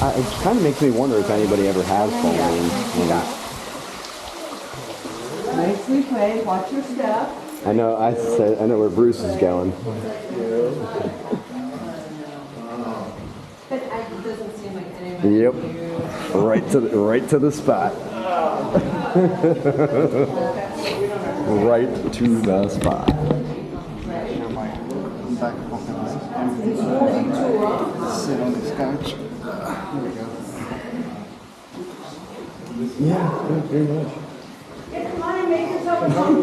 It kind of makes me wonder if anybody ever has fallen. Nicely played. Watch your step. I know where Bruce is going. But it doesn't seem like anybody. Yep. Right to the spot. Right to the spot. Sit on this couch. Here we go. Yeah, very much. Yeah, come on and make yourself at home.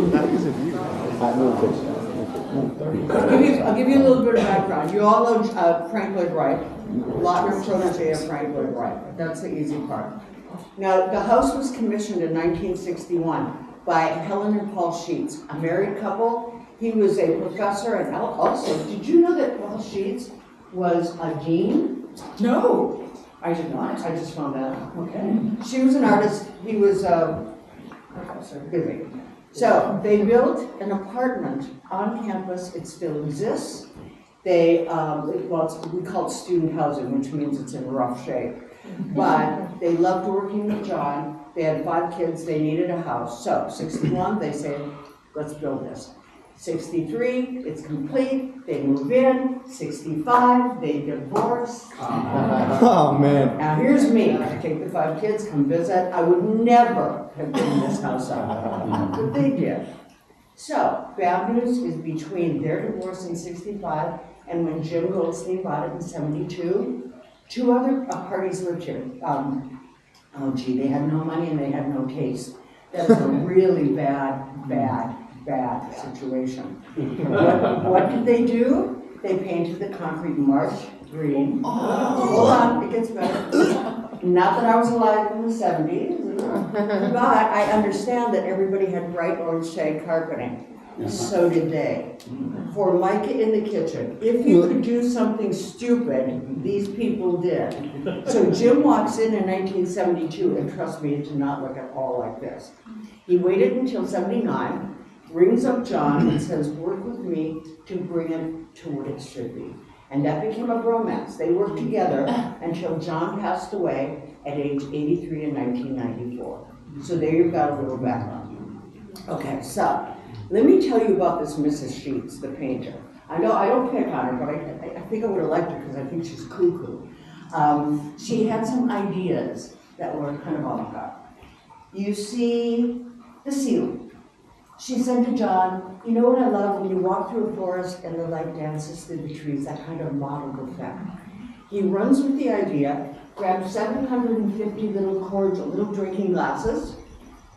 I'll give you a little bit of background. You all know Frank Lloyd Wright. Lautner protege of Frank Lloyd Wright. That's the easy part. Now, the house was commissioned in 1961 by Helen and Paul Sheets, a married couple. He was a professor, and also, did you know that Paul Sheets was a dean? No, I did not. I just found that out. Okay. She was an artist. He was a professor. Busy. So they built an apartment on campus. It still exists. We call it student housing, which means it's in rough shape. But they loved working with John. They had 5 kids. They needed a house. So 61, they say, let's build this. 63, it's complete. They move in. 65, they divorce. Oh, man. Now here's me. I take the 5 kids, come visit. I would never have given this house up, but they did. So, bad news is between their divorce in 65 and when Jim Goldstein bought it in 72, 2 other parties lived here. They had no money and they had no taste. That's a really bad situation. What did they do? They painted the concrete marsh green. Hold on, it gets better. Not that I was alive in the 70s, but I understand that everybody had bright orange shade carpeting. So did they. For Micah in the kitchen, if you could do something stupid, these people did. So Jim walks in 1972, and trust me, it did not look at all like this. He waited until 79, rings up John and says, work with me to bring it to what it should be. And that became a bromance. They worked together until John passed away at age 83 in 1994. So there you've got a little background. Okay, so let me tell you about this Mrs. Sheets, the painter. I know I don't pick on her, but I think I would have liked her because I think she's cuckoo. She had some ideas that were kind of avant-garde. You see the ceiling. She said to John, you know what I love? When you walk through a forest and the light dances through the trees, that kind of mottled effect. He runs with the idea, grabs 750 little cordial, little drinking glasses,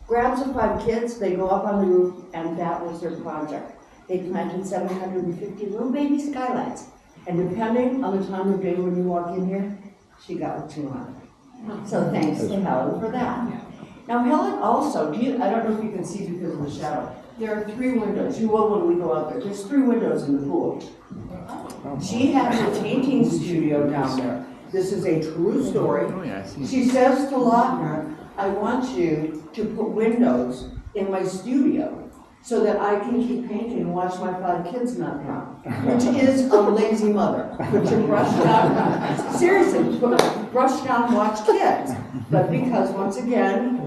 grabs the 5 kids, they go up on the roof, and that was their project. They planted 750 little baby skylights. And depending on the time of day when you walk in here, she got what she wanted. So thanks to Helen for that. Now Helen also, I don't know if you can see because of the shadow, there are 3 windows. You will when we go out there. There's 3 windows in the pool. She has a painting studio down there. This is a true story. She says to Lautner, I want you to put windows in my studio so that I can keep painting and watch my 5 kids not drown, which is a lazy mother. Put your brush down, seriously, brush down, watch kids. But because, once again,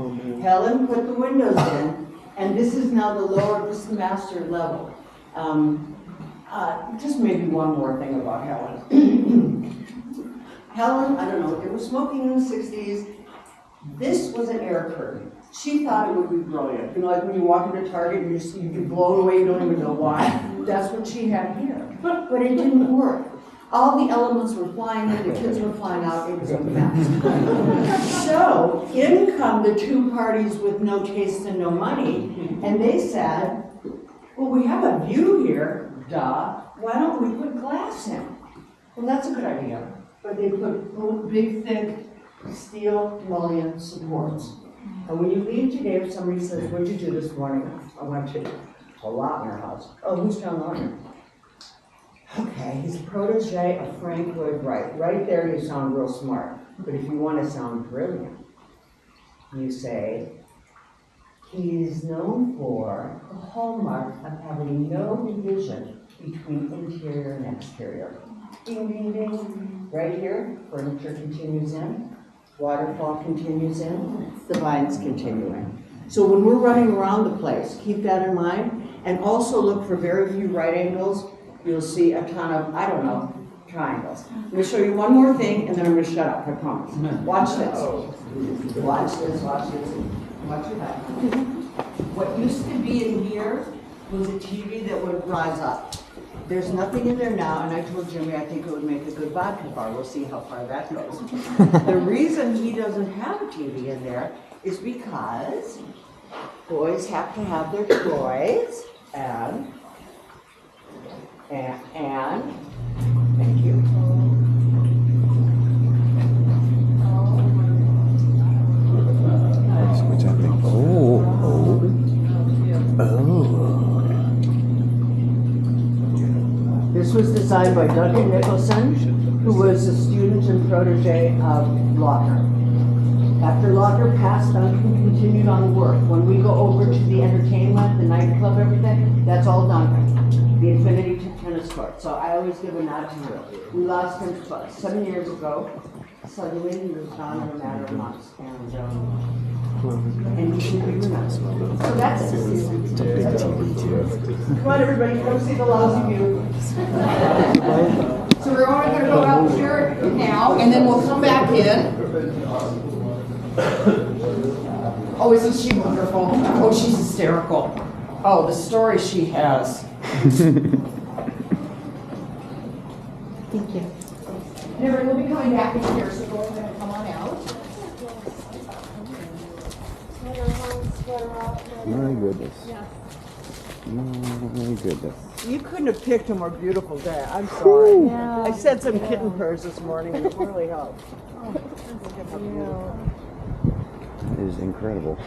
Helen put the windows in, and this is now the lower, this is the master level. Just maybe one more thing about Helen. Helen, I don't know, they were smoking in the 60s. This was an air curtain. She thought it would be brilliant. You know, like when you walk into Target, you get blown away, you don't even know why. That's what she had here. But it didn't work. All the elements were flying in, the kids were flying out, it was a mess. So, in come the 2 parties with no taste and no money, and they said, well, we have a view here, duh, why don't we put glass in? Well, that's a good idea. But they put big, thick steel mullion supports. And when you leave today, if somebody says, what'd you do this morning? I went to a Lautner house. Oh, who's John Lautner? Okay, he's a protege of Frank Lloyd Wright. Right there, you sound real smart. But if you want to sound brilliant, you say, he's known for the hallmark of having no division between interior and exterior. Ding, ding, ding. Right here, furniture continues in, waterfall continues in, the vines continue in. So when we're running around the place, keep that in mind, and also look for very few right angles. You'll see a ton of, I don't know, triangles. I'm going to show you one more thing, and then I'm going to shut up, I promise. Watch this. Watch this, watch this. Watch your back. What used to be in here was a TV that would rise up. There's nothing in there now, and I told Jimmy I think it would make a good vodka bar. We'll see how far that goes. The reason he doesn't have a TV in there is because boys have to have their toys, and thank you. What's happening? Oh. This was designed by Duncan Nicholson, who was a student and protege of Lautner. After Lautner passed, Duncan continued on work. When we go over to the entertainment, the nightclub, everything, that's all Duncan. The Infinity Tennis Court. So I always give a nod to him. We lost him 7 years ago. Suddenly he was gone in a matter of months. And he should be remembered. So that's it. Come on, everybody, come see the lousy view. So we're only going to go out here now, and then we'll come back in. Oh, isn't she wonderful? Oh, she's hysterical. Oh, the story she has. Thank you. Never, we'll be coming back in here, so go ahead and come on out. My goodness. My goodness. You couldn't have picked a more beautiful day. I'm sorry. I said some kitten purrs this morning, and it really helped. That is incredible.